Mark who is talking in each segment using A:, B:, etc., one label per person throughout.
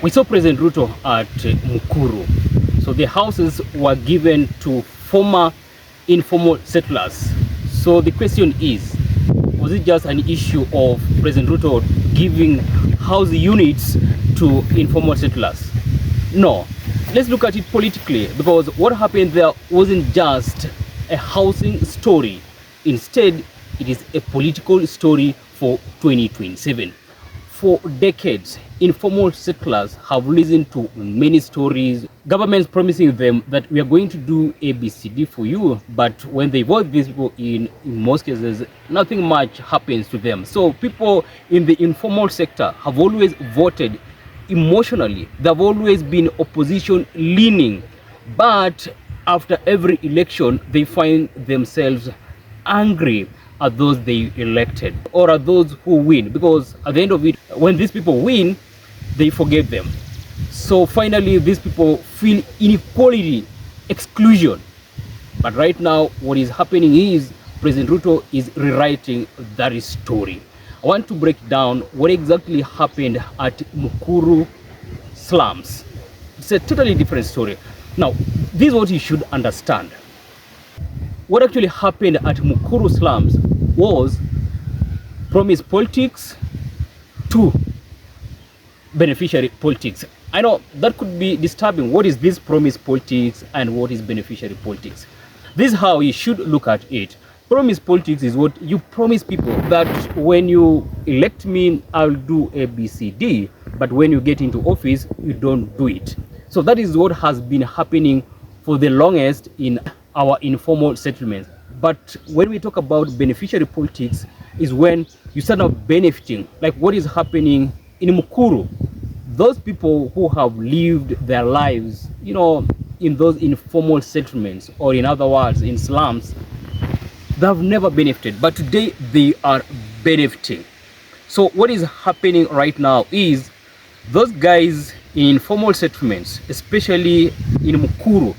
A: We saw President Ruto at Mukuru. So the houses were given to former informal settlers. So the question is, was it just an issue of President Ruto giving house units to informal settlers? No. Let's look at it politically, because what happened there wasn't just a housing story. Instead, it is a political story for 2027. For decades, informal settlers have listened to many stories, governments promising them that we are going to do ABCD for you, but when they vote these people in most cases, nothing much happens to them. So people in the informal sector have always voted emotionally. They've always been opposition leaning, but after every election, they find themselves angry at those they elected or at those who win, because at the end of it, when these people win, they forget them. So finally, these people feel inequality, exclusion. But right now, what is happening is President Ruto is rewriting that story. I want to break down what exactly happened at Mukuru slums. It's a totally different story. Now, this is what you should understand. What actually happened at Mukuru slums was promise politics to beneficiary politics. I know that could be disturbing. What is this promise politics and what is beneficiary politics? This is how you should look at it. Promise politics is what you promise people that when you elect me, I'll do ABCD, but when you get into office, you don't do it. So that is what has been happening for the longest in our informal settlements. But when we talk about beneficiary politics is when you start out benefiting, like what is happening in Mukuru. Those people who have lived their lives, in those informal settlements, or in other words, in slums, they have never benefited, but today they are benefiting. So what is happening right now is those guys in informal settlements, especially in Mukuru,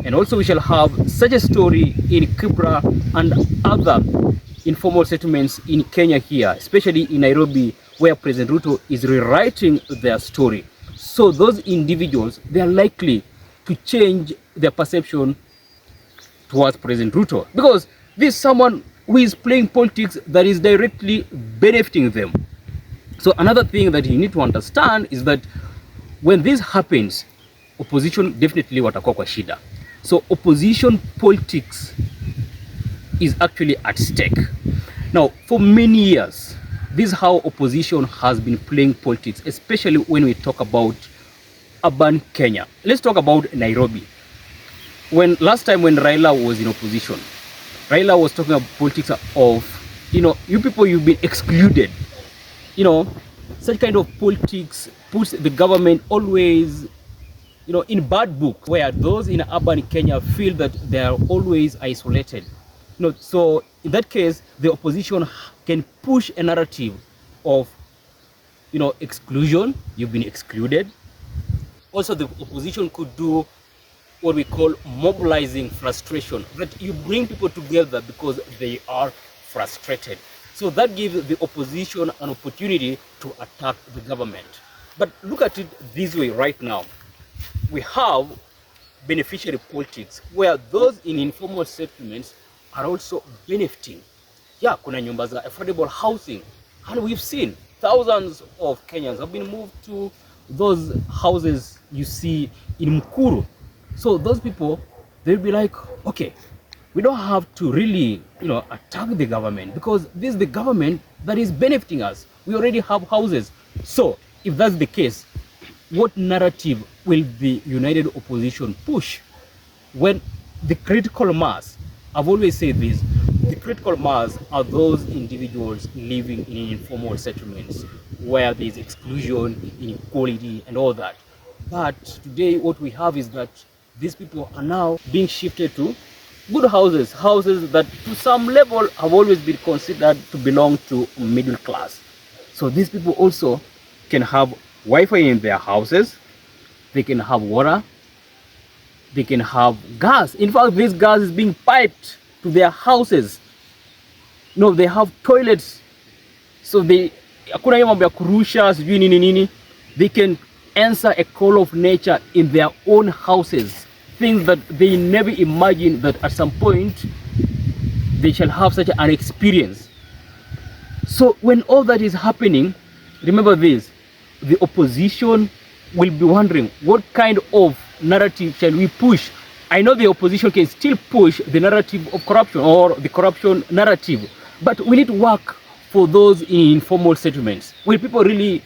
A: and also we shall have such a story in Kibra and other informal settlements in Kenya here, especially in Nairobi, where President Ruto is rewriting their story. So those individuals, they are likely to change their perception towards President Ruto, because this is someone who is playing politics that is directly benefiting them. So another thing that you need to understand is that when this happens, opposition definitely watakuwa kwa shida. So opposition politics is actually at stake. Now, for many years, this is how opposition has been playing politics, especially when we talk about urban Kenya. Let's talk about Nairobi. Last time when Raila was in opposition, Raila was talking about politics of, you people, you've been excluded. Such kind of politics puts the government always, in bad books, where those in urban Kenya feel that they are always isolated. So in that case, the opposition can push a narrative of, exclusion. You've been excluded. Also, the opposition could do what we call mobilizing frustration, that you bring people together because they are frustrated. So that gives the opposition an opportunity to attack the government. But look at it this way right now. We have beneficiary politics where those in informal settlements are also benefiting. Yeah, kuna nyumba za affordable housing, and we've seen thousands of Kenyans have been moved to those houses you see in Mukuru. So those people, they'll be like, okay, we don't have to really, attack the government, because this is the government that is benefiting us. We already have houses. So if that's the case, what narrative will the united opposition push when the critical mass, I've always said this, the critical mass are those individuals living in informal settlements where there is exclusion, inequality, and all that. But today what we have is that these people are now being shifted to good houses that to some level have always been considered to belong to middle class. So these people also can have Wi-Fi in their houses, they can have water, they can have gas. In fact, this gas is being piped to their houses. They have toilets. So they hakuna hiyo mambo ya kurusha sijui nini nini. They can answer a call of nature in their own houses, things that they never imagined that at some point they shall have such an experience. So when all that is happening, remember this, the opposition will be wondering what kind of narrative shall we push. I know the opposition can still push the narrative of corruption or the corruption narrative, but we need to work for those in informal settlements. Will people really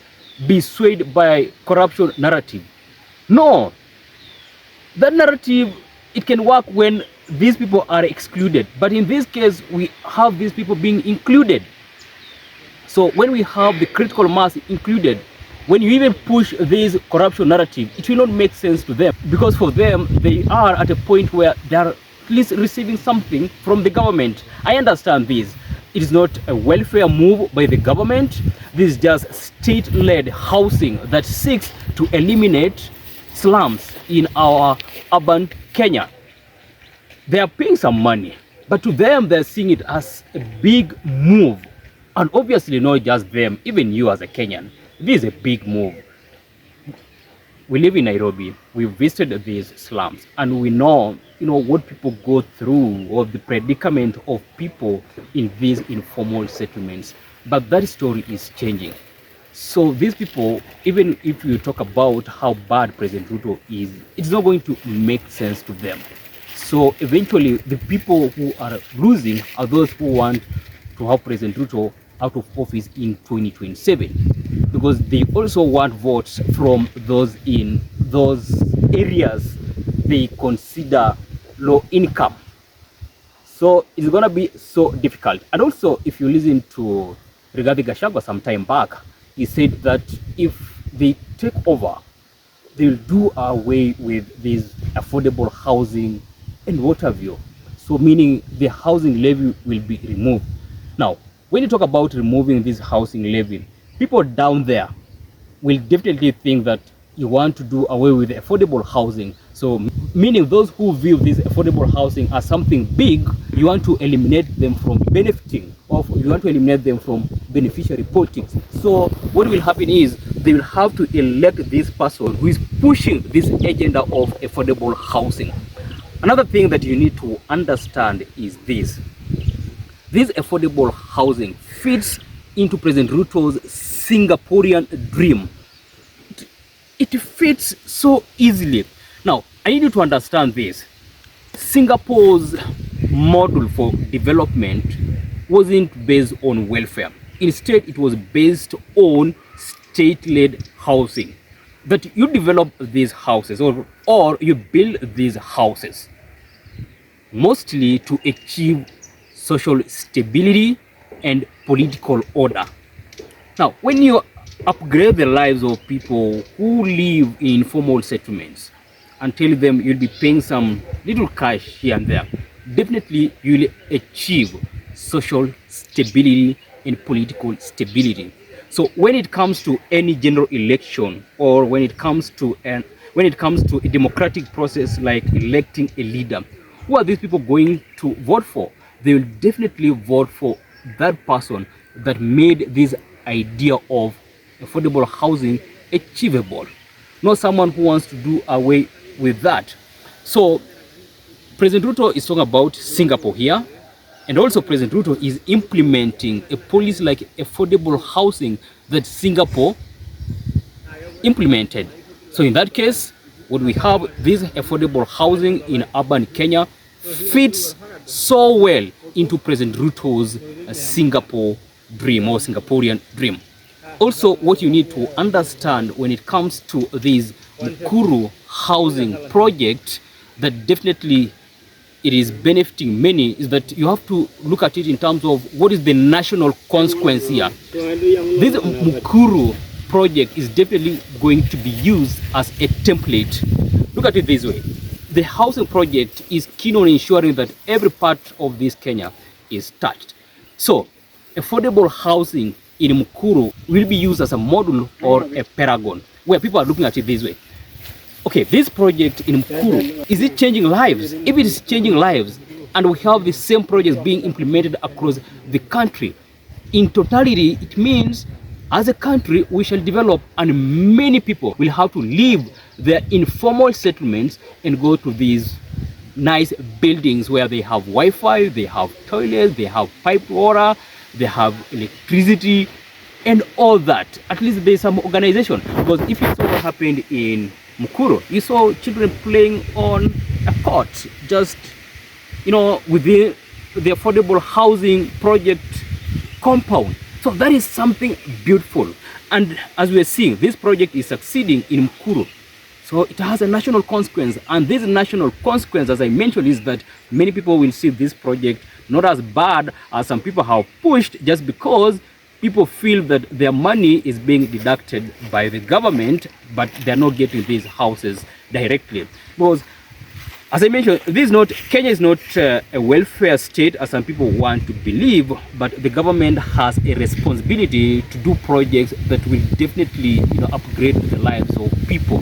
A: be swayed by corruption narrative? No. That narrative, it can work when these people are excluded, but in this case we have these people being included. So when we have the critical mass included, when you even push this corruption narrative, it will not make sense to them, because for them, they are at a point where they are at least receiving something from the government. I understand this. It is not a welfare move by the government. This is just state-led housing that seeks to eliminate slums in our urban Kenya. They are paying some money, but to them, they're seeing it as a big move. And obviously not just them, even you as a Kenyan. This is a big move. We live in Nairobi. We visited these slums, and we know, what people go through, or the predicament of people in these informal settlements. But that story is changing. So these people, even if you talk about how bad President Ruto is, it's not going to make sense to them. So eventually, the people who are losing are those who want to have President Ruto out of office in 2027, because they also want votes from those in those areas they consider low income. So it's gonna be so difficult. And also, if you listen to Rigathi Gachagua some time back, he said that if they take over, they'll do away with this affordable housing and what have you. So meaning the housing levy will be removed. Now, when you talk about removing this housing levy, people down there will definitely think that you want to do away with affordable housing. So meaning those who view this affordable housing as something big, you want to eliminate them from benefiting, or you want to eliminate them from beneficiary politics. So what will happen is they will have to elect this person who is pushing this agenda of affordable housing. Another thing that you need to understand is this. This affordable housing fits into President Ruto's Singaporean dream. It fits so easily. Now, I need you to understand this. Singapore's model for development wasn't based on welfare. Instead, it was based on state-led housing. That you develop these houses or you build these houses mostly to achieve social stability and political order. Now, when you upgrade the lives of people who live in informal settlements and tell them you'll be paying some little cash here and there, definitely you'll achieve social stability and political stability. So when it comes to any general election, or when it comes to a democratic process like electing a leader, who are these people going to vote for? They will definitely vote for that person that made this idea of affordable housing achievable, not someone who wants to do away with that. So President Ruto is talking about Singapore here, and also President Ruto is implementing a policy like affordable housing that Singapore implemented. So in that case, what we have, this affordable housing in urban Kenya fits so well into President Ruto's Singapore dream or Singaporean dream. Also, what you need to understand when it comes to this Mukuru housing project that definitely it is benefiting many is that you have to look at it in terms of what is the national consequence here. This Mukuru project is definitely going to be used as a template. Look at it this way. The housing project is keen on ensuring that every part of this Kenya is touched. So, affordable housing in Mukuru will be used as a model or a paragon, where people are looking at it this way. Okay, this project in Mukuru, is it changing lives? If it is changing lives, and we have the same projects being implemented across the country, in totality, it means as a country, we shall develop, and many people will have to leave their informal settlements and go to these nice buildings where they have Wi-Fi, they have toilets, they have piped water, they have electricity, and all that. At least there's some organization. Because if you saw what happened in Mukuru, you saw children playing on a court, just, within the affordable housing project compound. So that is something beautiful. And as we are seeing, this project is succeeding in Mukuru. So it has a national consequence. And this national consequence, as I mentioned, is that many people will see this project not as bad as some people have pushed, just because people feel that their money is being deducted by the government, but they're not getting these houses directly. Because, as I mentioned, Kenya is not a welfare state as some people want to believe, but the government has a responsibility to do projects that will definitely upgrade the lives of people.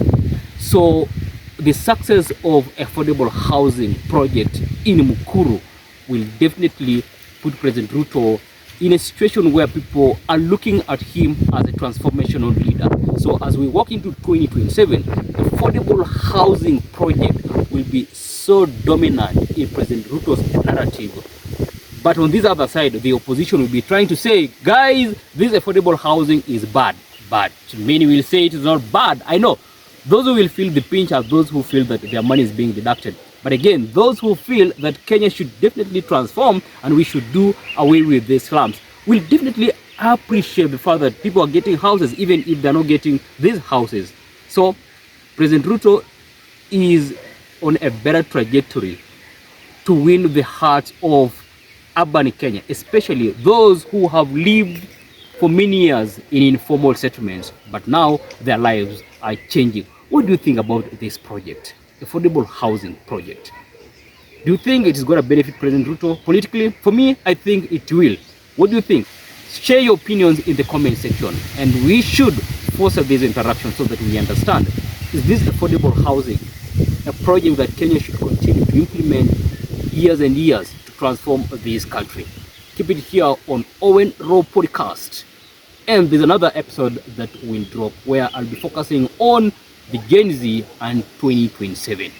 A: So the success of affordable housing project in Mukuru will definitely put President Ruto in a situation where people are looking at him as a transformational leader. So as we walk into 2027, affordable housing project will be so dominant in President Ruto's narrative. But on this other side, the opposition will be trying to say, guys, this affordable housing is bad. But many will say it is not bad. I know those who will feel the pinch are those who feel that their money is being deducted. But again, those who feel that Kenya should definitely transform and we should do away with these slums will definitely appreciate the fact that people are getting houses even if they're not getting these houses. So President Ruto is on a better trajectory to win the hearts of urban Kenya, especially those who have lived for many years in informal settlements, but now their lives are changing. What do you think about this project? Affordable housing project. Do you think it is going to benefit President Ruto politically? For me, I think it will. What do you think? Share your opinions in the comment section, and we should foster this interaction so that we understand, is this affordable housing a project that Kenya should continue to implement years and years to transform this country? Keep it here on Owen Raw Podcast. And there's another episode that will drop where I'll be focusing on the Gen Z and 2027.